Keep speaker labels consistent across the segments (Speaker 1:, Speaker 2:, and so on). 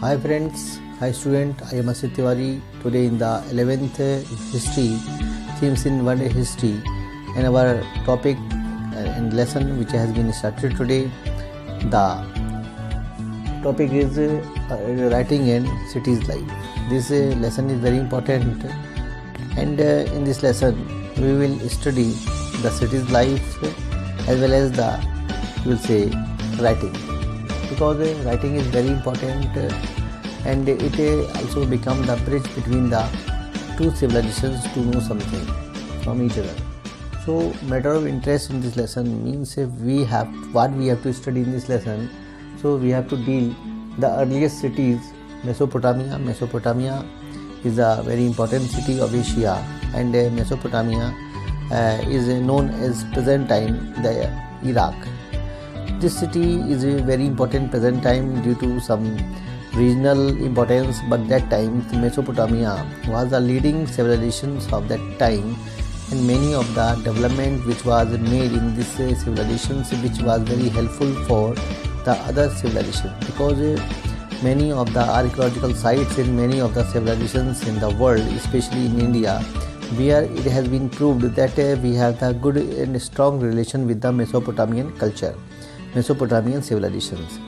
Speaker 1: Hi friends, hi student, I am Asit Tiwari. Today in the 11th history, themes in one day history, and our topic and lesson which has been started today. The topic is writing and cities life. This lesson is very important, and in this lesson we will study the city's life as well as the writing, because writing is very important and it also become the bridge between the two civilizations to know something from each other. So matter of interest in this lesson means we have to study in this lesson. So we have to deal the earliest cities. Mesopotamia is a very important city of Asia, and Mesopotamia is known as present time the Iraq. This city is a very important present time due to some regional importance, but that time Mesopotamia was the leading civilizations of that time, and many of the development which was made in this civilizations which was very helpful for the other civilizations, because many of the archaeological sites in many of the civilizations in the world, especially in India, where it has been proved that we have the good and strong relation with the Mesopotamian culture, Mesopotamian civilizations.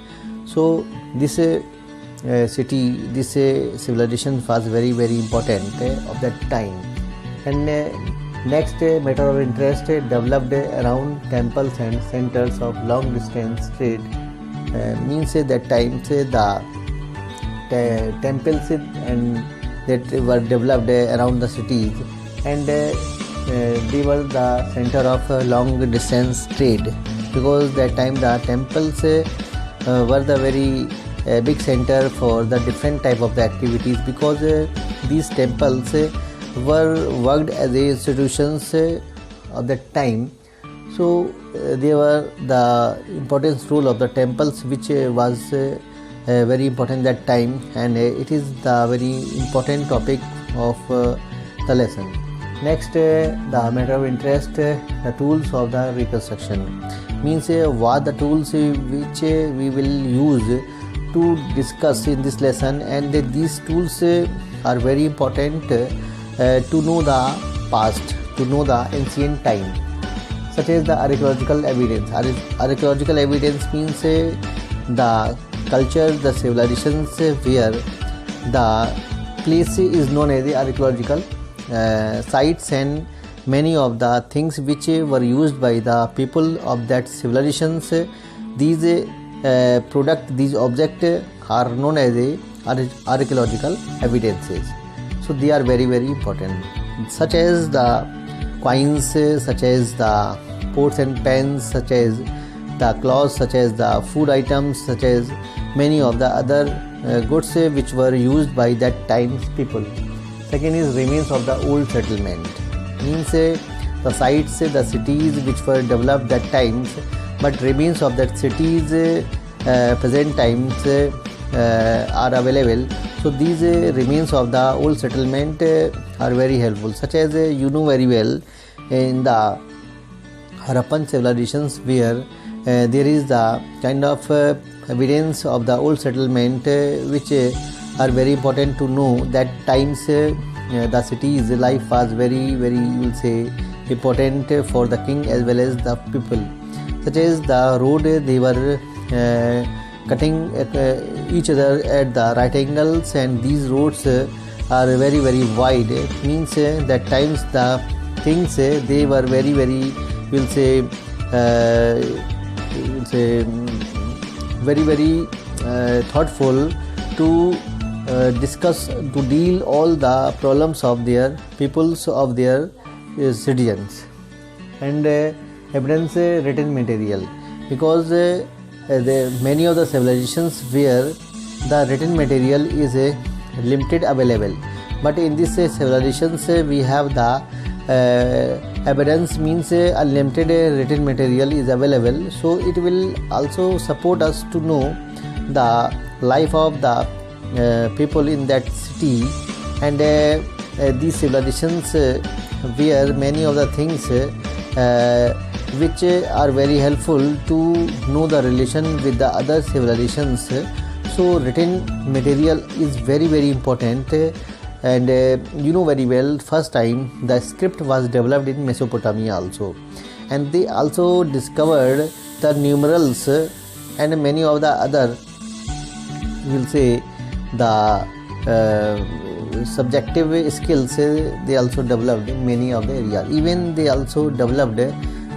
Speaker 1: So this civilization was very important of that time. And next matter of interest developed around temples and centers of long distance trade, means that time the temples and that were developed around the cities, and they were the center of long distance trade, because that time the temples were the very big center for the different type of the activities, because these temples were worked as institutions of that time. So they were the importance role of the temples which was very important that time, and it is the very important topic of the lesson. Next, the matter of interest, the tools of the reconstruction, means what the tools which we will use to discuss in this lesson, and these tools are very important to know the past, to know the ancient time, such as the archaeological evidence. Archaeological evidence means the culture, the civilizations where the place is known as the archaeological sites, and many of the things which were used by the people of that civilizations, these these objects are known as archaeological evidences. So they are very important, such as the coins, such as the pots and pans, such as the cloths, such as the food items, such as many of the other goods which were used by that time's people. Second is remains of the old settlement, means the sites, the cities which were developed that times, but remains of that cities present times are available. So these remains of the old settlement are very helpful, such as you know very well in the Harappan civilizations, where there is the kind of evidence of the old settlement which are very important to know that times the city's life was very you will say important for the king as well as the people, such as the road they were cutting each other at the right angles, and these roads are very wide, means that times the things they were very will say very thoughtful to discuss, to deal all the problems of their peoples, of their citizens. And evidence written material, because many of the civilizations where the written material is limited available, but in this civilizations we have the evidence, means unlimited written material is available. So it will also support us to know the life of the people in that city, and these civilizations where many of the things which are very helpful to know the relation with the other civilizations. So written material is very important, and you know very well, first time the script was developed in Mesopotamia also, and they also discovered the numerals and many of the other, we'll say, the subjective skills they also developed in many of the areas. Even they also developed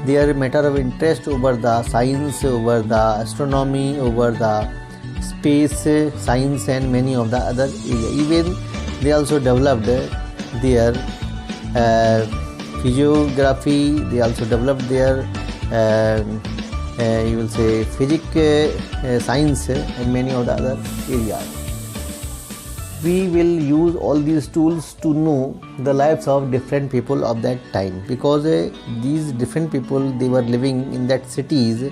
Speaker 1: their matter of interest over the science, over the astronomy, over the space science and many of the other areas. Even they also developed their physiography, they also developed their you will say physics science and many of the other areas. We will use all these tools to know the lives of different people of that time, because these different people, they were living in that cities.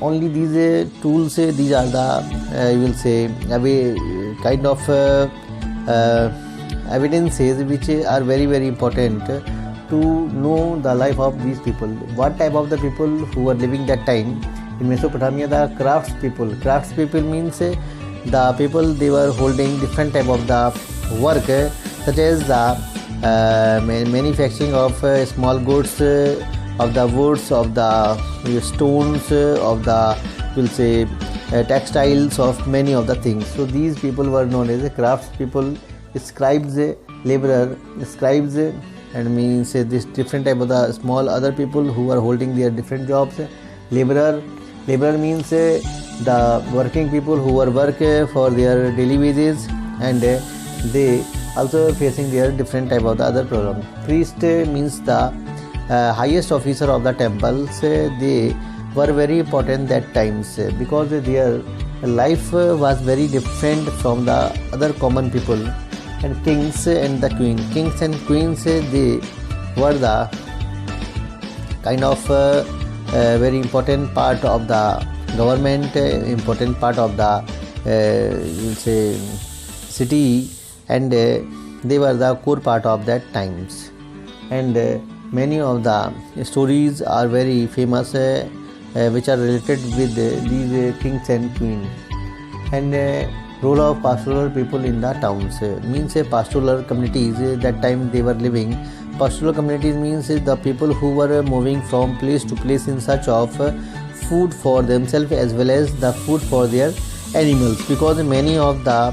Speaker 1: Only these tools, these are the you will say kind of evidences which are very important to know the life of these people. What type of the people who were living that time in Mesopotamia? The crafts people. Crafts people means the people, they were holding different type of the work, such as the manufacturing of small goods, of the woods, of the stones, of the, we'll say, textiles, of many of the things. So these people were known as crafts people. Scribes, laborer, scribes, and means this different type of the small other people who are holding their different jobs. Laborer means the working people who were work for their daily wages, and they also facing their different type of the other problem. Priest means the highest officer of the temples. They were very important that times, because their life was very different from the other common people. And kings and the kings and queens, they were the kind of very important part of the government, important part of the you say city, and they were the core part of that times. And many of the stories are very famous which are related with these kings and queens. And role of pastoral people in the towns means pastoral communities. That time they were living. Pastoral communities means the people who were moving from place to place in search of food for themselves as well as the food for their animals, because many of the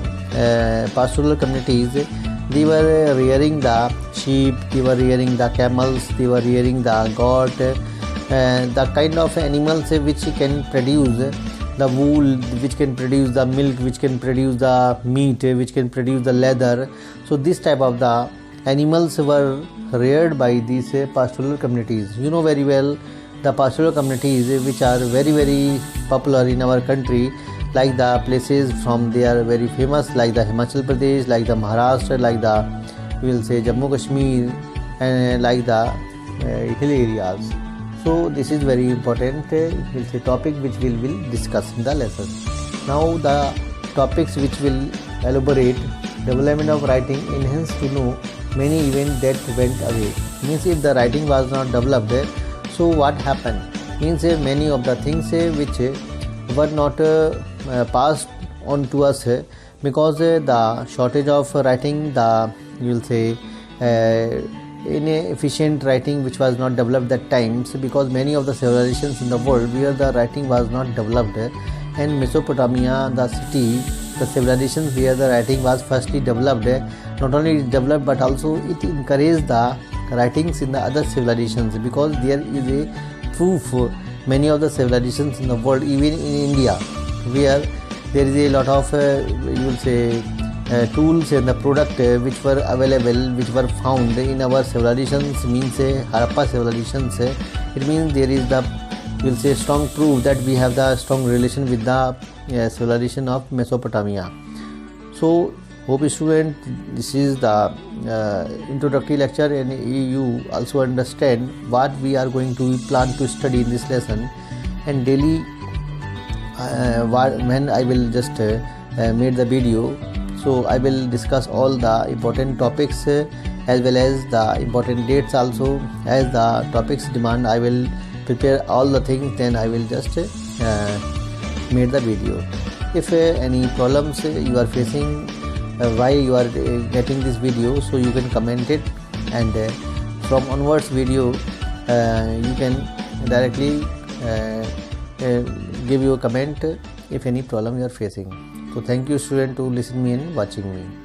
Speaker 1: pastoral communities, they were rearing the sheep, they were rearing the camels, they were rearing the goat, the kind of animals which can produce the wool, which can produce the milk, which can produce the meat, which can produce the leather. So this type of the animals were reared by these pastoral communities. You know very well the pastoral communities which are very popular in our country, like the places from they are very famous, like the Himachal Pradesh, like the Maharashtra, like the, we will say, Jammu Kashmir, and like the hill areas. So this is very important, we'll say, topic which we will discuss in the lesson. Now the topics which will elaborate: development of writing, enhance to know many events that went away. Means if the writing was not developed, so what happened? Means many of the things which were not passed on to us, because the shortage of writing, the, you will say, inefficient writing which was not developed that times, because many of the civilizations in the world where the writing was not developed, and Mesopotamia, the city, the civilizations where the writing was firstly developed, not only developed but also it encouraged the writings in the other civilizations, because there is a proof many of the civilizations in the world, even in India, where there is a lot of you will say tools and the product which were available, which were found in our civilizations, means Harappa civilizations. It means there is the, we will say, strong proof that we have the strong relation with the civilization of Mesopotamia. So hope student, this is the introductory lecture, and you also understand what we are going to plan to study in this lesson. And daily when I will just made the video, so I will discuss all the important topics as well as the important dates also. As the topics demand, I will prepare all the things, then I will just made the video. If any problems you are facing why you are getting this video, so you can comment it, and from onwards video you can directly give you a comment if any problem you are facing. So thank you student to listen me and watching me.